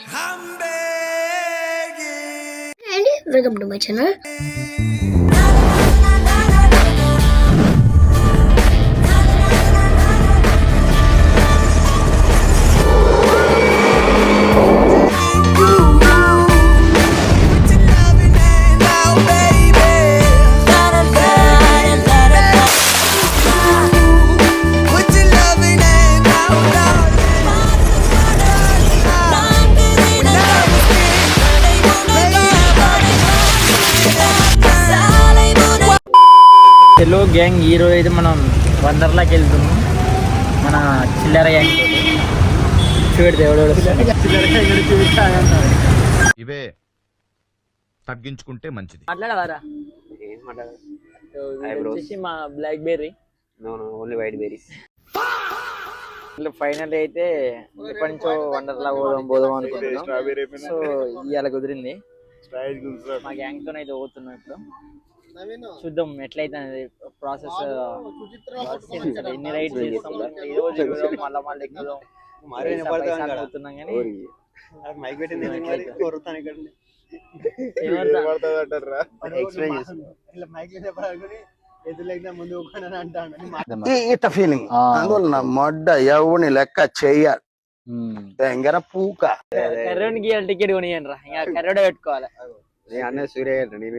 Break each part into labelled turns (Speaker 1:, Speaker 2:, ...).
Speaker 1: And welcome to my channel.
Speaker 2: Hello gang, ఈరోజు అయితే మనం వండర్లాకి వెళ్తున్నాం. మన చిల్లర గ్యాంగ్ చూపెడితే
Speaker 3: ఇవే తగ్గించుకుంటే మంచిది.
Speaker 2: మాట్లాడవారా? వచ్చేసి మా blackberry,
Speaker 4: only white berries.
Speaker 2: Final అయితే ఎప్పటి నుంచో వండర్లా పోదాం అనుకుంటున్నాం. సో ఇవాళ కుదిరింది. మా గ్యాంగ్ తో అయితే పోతున్నాం. ఇప్పుడు చూద్దాం ఎట్లయితే ప్రాసెస్, ఎన్ని రైడ్స్ చేస్తాం, మళ్ళీ ఎక్కుదాం అవుతున్నాం. కానీ
Speaker 5: ఫీలింగ్ అందువల్ల మొడ్డ ఎవరిని లెక్క చెయ్యాలి. తెంగర పూక
Speaker 2: కర్రోనికి టికెట్ కొనియండి రా, ఇంకా కర్రోడే పెట్టుకోవాలి.
Speaker 4: సూర్య నేను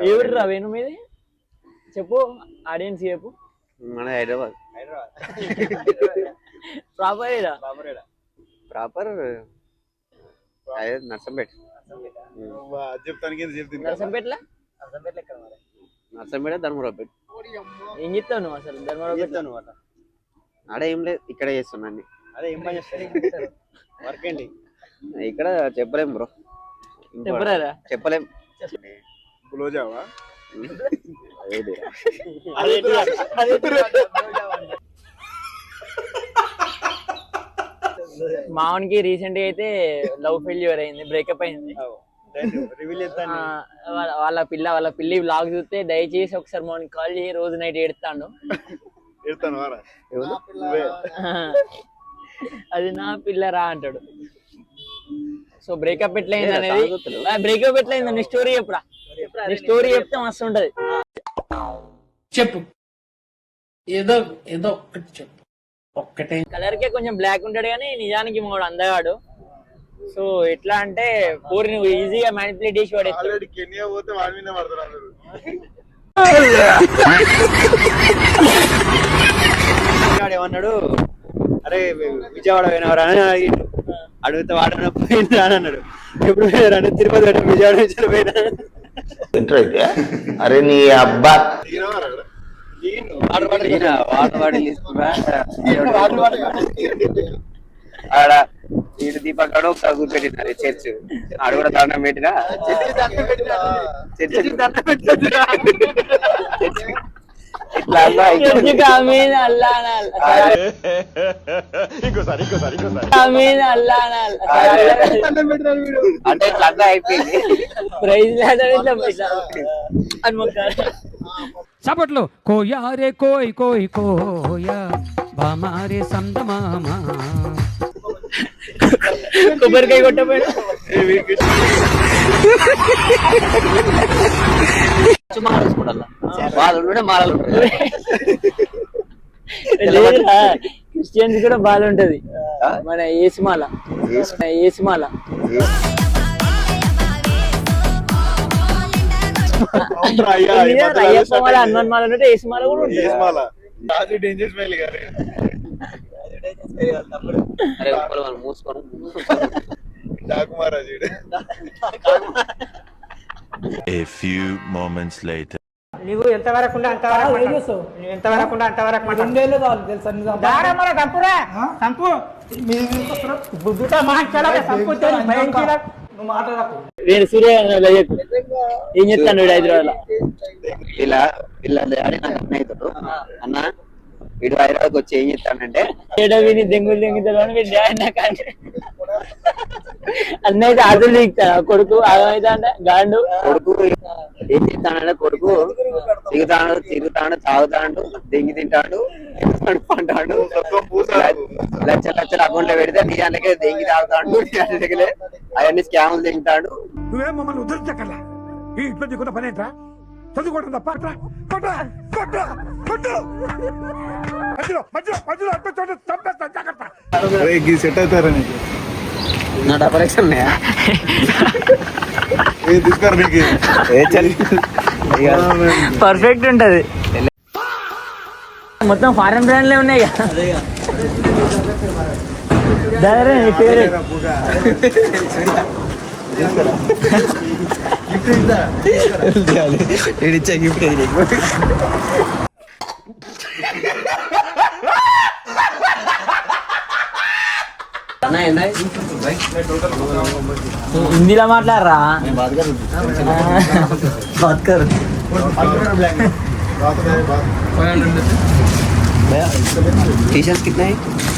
Speaker 2: ఎవరు రా వేణు మీది? చెప్పు, ఆడియన్స్ చెప్పు.
Speaker 4: మన హైదరాబాద్ ప్రాపర్ నర్సంపేట. నర్సంపేట ధర్మరావుపేట.
Speaker 2: ఏం చెప్తావు నువ్వు అసలు? ధర్మరావు
Speaker 4: ఆడ ఏం లేదు, ఇక్కడే చేస్తున్నాండి.
Speaker 2: అదే ఏం పని చేస్తారు?
Speaker 4: వర్క్ అండి. ఇక్కడ చెప్పలేం బ్రో, చెప్పలేం. మావన్కి రీసెంట్ గా అయితే లవ్ ఫెయిల్యూర్ అయింది, బ్రేకప్ అయింది. వాళ్ళ పిల్లి వ్లాగ్ చూస్తే దయచేసి ఒకసారి మార్నింగ్ కాల్ చేయి, రోజు నైట్ ఏడుతాడు. అది నా పిల్లరా అంటాడు. సో బ్రేకప్ ఎట్లయింది అనేది, బ్రేకప్ ఎట్లయింది నీ స్టోరీ చెప్పురా. నీ స్టోరీ చెప్తే మస్తు ఉంటది.
Speaker 6: చెప్పు, ఏదో ఏదో ఒక్కటి చెప్పు. ఒక్కటే
Speaker 2: కలర్ కే కొంచెం బ్లాక్ ఉంటాడు కానీ నిజానికి మాడు అందగాడు. సో ఎట్లా అంటే పూరి నువ్వు ఈజీగా మ్యానిపులేట్ చేసి వాడేస్తాడు.
Speaker 4: ఏమన్నాడు, అరే విజయవాడ పోయినవరా అని అడిగితే వాడన పోయిందా అని అన్నాడు. ఎప్పుడు పోయినారు? తిరుపతి విజయవాడ పోయినా.
Speaker 5: అరే నీ అబ్బా
Speaker 4: వాటర్ బాటిల్ తీసుకున్నా ఆడ ఈడు దీపక్ గాడు ఒకసారి కూర్చోబెట్టినారు చర్చ్. ఆడ కూడా దండం పెట్టినా చర్చ్ అంటే ఇట్లా అర్థం అయిపోయింది.
Speaker 6: చప్పట్లు. కోయారే కోయ్ కోయ్ కోయా బామారే సందమామా.
Speaker 2: కొబ్బరికాయ కొట్టపోయినా క్రిస్టియన్స్ కూడా బాగుంటది. మన ఏసుమాల హనుమాన్ మాల ఉన్నట్టు ఏసుమాల కూడా ఉంటుంది.
Speaker 4: మూసుకొని
Speaker 3: A few moments later.
Speaker 7: నువ్వు ఎంతవరకు ఉండే అంతవరకు రెండేళ్ళు కావాలి తెలుసా?
Speaker 2: నేను సూర్య ఏం చెప్తాను హైదరాబాద్ లో.
Speaker 4: ఇలా స్నేహితుడు అన్న వీడు హైదరాబాద్ వచ్చి ఏం చెప్తానంటే
Speaker 2: విని దెంగులు దెంగుతాడు అన్నైతే ఆటలు దిగుతా కొడుకు ఆగమైతే అంటే గాండు
Speaker 4: కొడుకు ఏం చేస్తానంటే కొడుకు తిరుగుతాడు తాగుతాడు దెంగి తింటాడు పంటాడు లక్షల అకౌంట్ లో పెడితే నీ అందుకే దెంగి తాగుతాడు దగ్గరే అవన్నీ స్కాములు తింటాడు.
Speaker 1: నువ్వేం మమ్మల్ని ఉద్ధరించక్కర్లా. ఈ ఇంట్లో దిగున్న పని ఏంట్రా? చదువుకోవడం తప్ప
Speaker 8: సెట్ అవుతారా నీకు?
Speaker 4: నా డబ్బులు ఎక్స్ ఉన్నాయా
Speaker 8: తీసుకోరు నీకు
Speaker 2: పర్ఫెక్ట్ ఉంటది. మొత్తం ఫారెన్ బ్రాండ్లే ఉన్నాయి హిందీలో మాట్లాడరా?
Speaker 4: टी-शर्ट कितना है?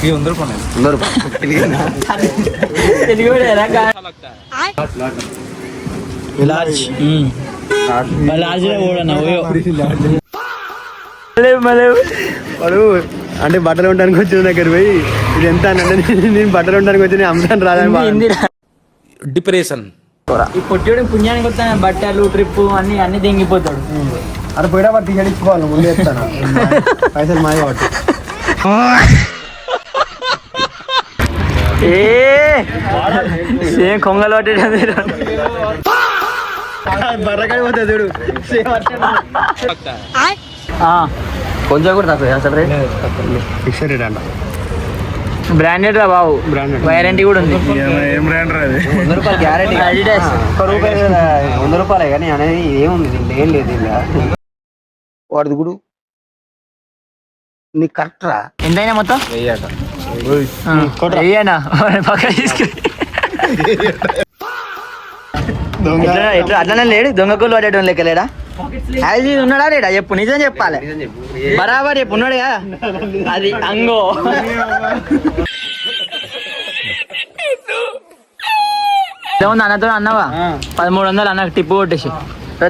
Speaker 8: ये 100 रुपये
Speaker 4: 100 रुपये వాడు అంటే బట్టలు ఉండడానికి వచ్చిన దగ్గర పోయి ఇది ఎంత నేను బట్టలు ఉండడానికి వచ్చి అమ్ముతాను రాదని
Speaker 6: డిప్రెషన్.
Speaker 2: ఈ పొట్టిడు పుణ్యానికి వస్తాను బట్టలు ట్రిప్ అన్ని దింగిపోతాడు.
Speaker 4: అక్కడ పోయినా వాడు టీ-షర్ట్ ఇచ్చుకోవాలి ముందు చెప్తాను పైసలు మాయ కాబట్టి
Speaker 2: సేమ్ కొంగలు పట్టేట
Speaker 4: బర్రకాయ పోతుంది చూడు కొంచెం కూడా తక్కువ అసలు రేట్ ఫిక్స్డ్ రేట్ అంట.
Speaker 2: బ్రాండెడ్ రా బాబు, వారంటీ కూడా ఉంది.
Speaker 8: ఏం బ్రాండ్ రా అది?
Speaker 4: 100 రూపాయలు గ్యారెంటీ. రూపాయలు 100 రూపాయలే కానీ అనేది ఏముంది దీంట్లో ఏం లేదు దీంట్లో.
Speaker 5: వాడిది గుడు నీకు కరెక్ట్ రా.
Speaker 2: ఎంతైనా మొత్తం వెయ్యేనా? పక్కన తీసుకుని అట్లనే లేడు. దొంగ కోళ్ళు పడేయడం లెక్క లేడా? అది ఉన్నాడా లేడా చెప్పు, నిజం చెప్పాలి. బరాబర్ చెప్పు, ఉన్నాడుగా. అది అంగో అన్నతో అన్నవా 1300 అన్నకు టిప్పు కొట్టేసి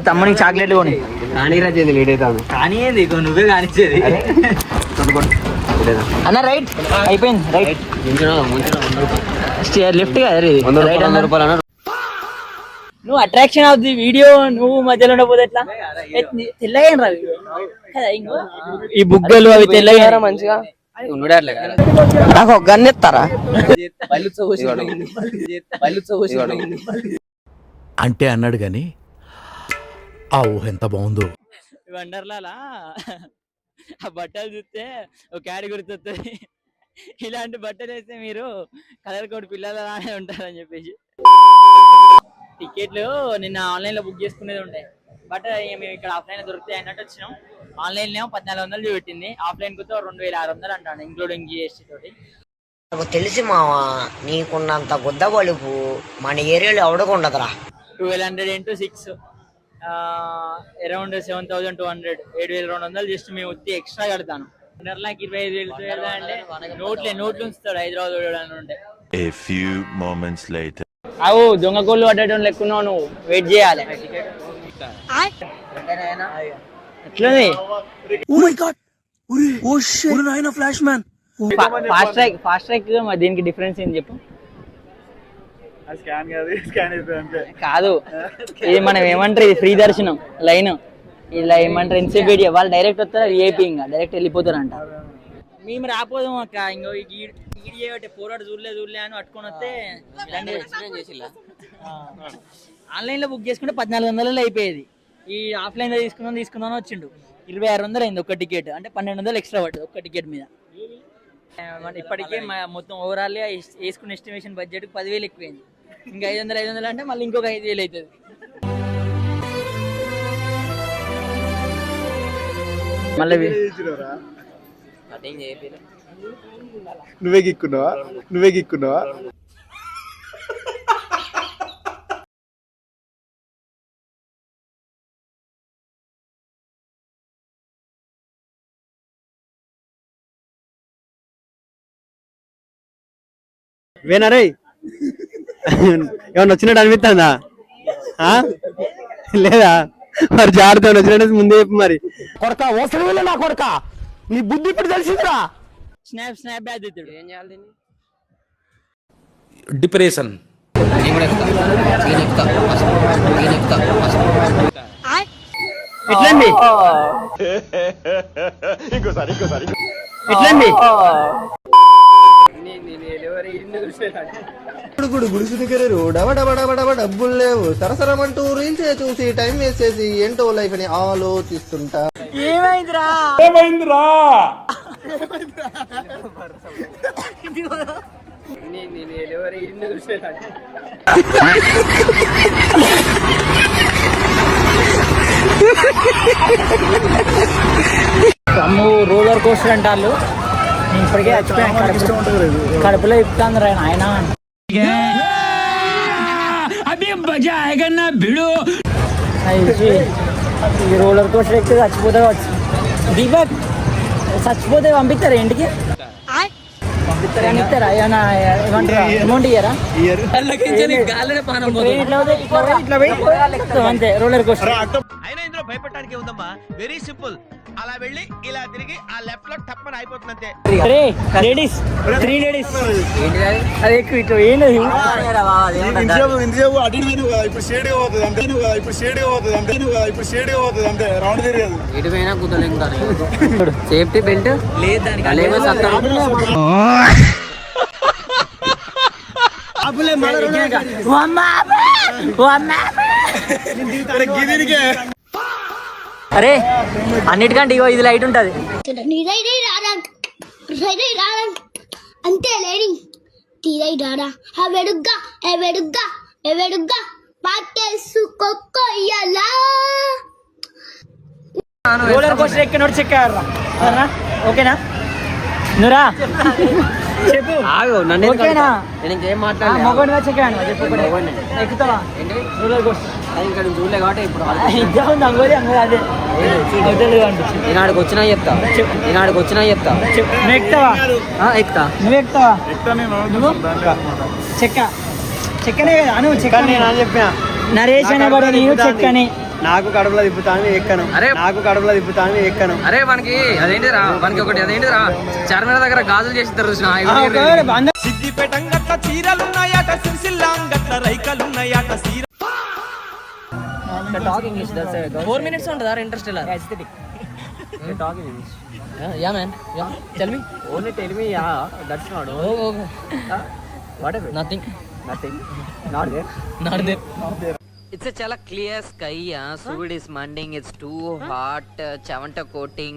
Speaker 2: తమ్మునికి చాక్లెట్ కొని
Speaker 4: కానీ రాజేది లేట్ అవుతాను.
Speaker 2: కానీ ఏంది నువ్వే కానిచ్చేది అన్న. రైట్ అయిపోయింది. రైట్ లెఫ్ట్ కదా ఇది.
Speaker 4: 100 రూపాయలు అన్న.
Speaker 2: నువ్వు అట్రాక్షన్ అవుతుంది వీడియో, నువ్వు మధ్యలో ఉండకపోతే ఎట్లా? తెల్లగా రా కదా, ఈ బుగ్గలు అవి తెల్లగా మంచిగా నాకు ఒక గన్ ఎత్తారా?
Speaker 6: అంటే అన్నాడు గాని ఆ ఊహ ఎంత బాగుందో.
Speaker 2: వండర్లాలా ఆ బట్టలు చూస్తే ఒక క్యాడ్ గుర్తొస్తుంది. ఇలాంటి బట్టలు వేస్తే మీరు కలర్ కోడ్ పిల్లలనే ఉంటారని చెప్పేసి. టికెట్లు నిన్న ఆన్లైన్ లో బుక్ చేసుకునేది ఉంటాయి, బట్ మేము ఇక్కడ ఆఫ్లైన్ దొరుకుతాయి అన్నట్టు వచ్చినాం. ఆన్లైన్ లో 1400 చూపెట్టింది, ఆఫ్లైన్ కు 2600 అంటాను ఇంక్లూడింగ్ GST తోటి.
Speaker 9: తెలిసి మావా నీకున్నంత గుద్ద బలుపు మన ఏరియాలో ఎవడకుండదురా.
Speaker 2: 1200 into 6 అరౌండ్ 7200, 7200 జస్ట్ మేము వచ్చి ఎక్స్ట్రా కడతాను. నెలకి 25,000 అంటే నోట్లు ఉంచుతాడు హైదరాబాద్ ఉంటే.
Speaker 3: A few moments later.
Speaker 2: అవు దొంగ కోళ్ళు పట్టడం లెక్కున్నావు, నువ్వు వెయిట్ చేయాలి. ఎట్లది ఫాస్ట్ ట్రాక్ దీనికి డిఫరెన్స్ ఏంటి చెప్పు? కాదు, ఇది మనం ఏమంటారు, ఇది ఫ్రీ దర్శనం లైన్. ఇలా ఏమంటారు ఎన్సీపీడీ, వాళ్ళు డైరెక్ట్ వస్తారా విఐపీ, ఇంకా డైరెక్ట్ వెళ్ళిపోతారంట. మేము రాపోదాం అక్క, ఇంకో పోరాడు చూడలే అని పట్టుకొని వస్తే ఆన్లైన్ లో బుక్ చేసుకుంటే 1400 అయిపోయేది. ఈ ఆఫ్లైన్ లో తీసుకుందాం వచ్చిండు 2600 అయింది ఒక టికెట్, అంటే 1200 ఎక్స్ట్రా పడుతుంది ఒక్క టికెట్ మీద. ఇప్పటికే మొత్తం ఓవరాల్ వేసుకున్న ఎస్టిమేషన్ బడ్జెట్ 10,000 ఎక్కువైంది. ఇంకా 500 అంటే మళ్ళీ ఇంకొక 5,000 అవుతుంది. మళ్ళీ
Speaker 8: నువ్వే గిక్కున్నావా?
Speaker 4: వేనారే ఏమన్నా వచ్చినట్టు అనిపిస్తుందా లేదా? మరి జాగ్రత్త వచ్చినట్టు ముందే చెప్పు మరి.
Speaker 5: కొడక అవసరం వెళ్ళి నా కొడక నీ బుద్ధి ఇప్పుడు తెలిసిందిరా.
Speaker 2: స్నాప్ బ్యాగ్ దిద్దుడు.
Speaker 4: ఏం చేయాలి దీన్ని?
Speaker 6: డిప్రెషన్.
Speaker 4: ఇట్లండి ఇట్లండి. గుడిసి దగ్గర డబ్బులు లేవు సరసరమంటూ రీల్స్ చూసి టైం వేస్ట్ చేసి ఏంటో లైఫ్ అని ఆలోచిస్తుంటా.
Speaker 2: ఏమైందిరా? రోలర్ కోస్టర్ అంటారు. నేను ఇప్పటికే చచ్చిపోయాను. కడుపులో ఇప్పుతాను రా ఆయన. ఈ రోలర్ కోస్టర్ ఎక్కితే చచ్చిపోతే కావచ్చు. దీపక్ చచ్చిపోతే పంపిస్తారా ఇంటికి? పంపిస్తారని ఇస్తారా? ఏమన్నా ఏమంటారా? అమౌంట్ ఇయ్యారా? అంతే రోలర్ కోస్టర్.
Speaker 10: అయినా ఇందులో భయపడటానికి ఉందమ్మా, వెరీ సింపుల్. అలా వెళ్ళి ఇలా తిరిగి ఆ లెఫ్ట్ లో టప్పని అయిపోతుంది అంతే.
Speaker 2: లేడీస్ 3 లేడీస్ అది ఎక్కువ ఇటు ఏంటది?
Speaker 8: ఇప్పుడు షేడ్ పోతుంది అంతే, ఇప్పుడు షేడ్ పోతుంది అంతే, ఇప్పుడు షేడ్ పోతుంది అంతే, రౌండ్ తిరిగదు.
Speaker 4: ఎటుపోయినా కుదరలేదు. సేఫ్టీ బెల్ట్ లేదు దానికి.
Speaker 2: అరే అన్నిటికంటే ఇగో ఇది లైట్ ఉంటది.
Speaker 11: అంతే లేడీ తీరై రాడా వెడుగ్గా వెడుగ్గా వెడుగ్గా పాటేసుకోయ్యలా.
Speaker 2: Roller coaster ఎక్కినోడు చెక్కారా? ఓకేనా? నురా చెప్పు. ఓకేనా?
Speaker 4: నేను ఇంకేం మాట్లాడలేదు.
Speaker 2: మొగోడిగా చెక్కాను చెప్పు. ఎక్కుతావా రోలర్ కోస్టర్?
Speaker 4: ఇక్కడ చూడలే కాబట్టి ఇప్పుడు
Speaker 2: ఇద్దా ఉంది. అంగోది అదే
Speaker 4: నేను ఆడికి వచ్చినా చెప్తా. నేను ఆడికి వచ్చినా చెప్తా.
Speaker 2: నువ్వు ఎక్కుతావా?
Speaker 4: ఎక్కుతా.
Speaker 2: నువ్వు ఎక్కుతావా? నువ్వు చెక్క చెక్కనే కదా నువ్వు చెక్క.
Speaker 4: నేను చెప్పిన
Speaker 2: నరేష్ అనేవాడు నేను చెక్కని.
Speaker 4: నాకు కడుపులో తిప్పుతాను ఎక్కను. అరే నాకు కడుపులో తిప్పుతాను ఎక్కను. అరే మనకి అదేంటిరా, మనకి ఒకటి అదేంటిరా చార్మినార్ దగ్గర గాజులు చేసి చూసిన
Speaker 10: సిద్దిపేటంగట్ల చీరలున్నాయట, సిరిసిల్లాంగట్ల రైకలున్నాయట.
Speaker 2: Talk English. That's 4 minutes ఉంటుందా ఇంట్రెస్టెల్లర్? Aesthetic. Talk English. Yeah man. Yeah. Tell me.
Speaker 4: Only tell me. Yeah. That's not.
Speaker 2: Oh, okay.
Speaker 4: What is it?
Speaker 2: Nothing.
Speaker 4: Nothing. Not there.
Speaker 2: Not there.
Speaker 4: It's a chala clear sky. Sud is manding. It's too hot. Chavanta coating.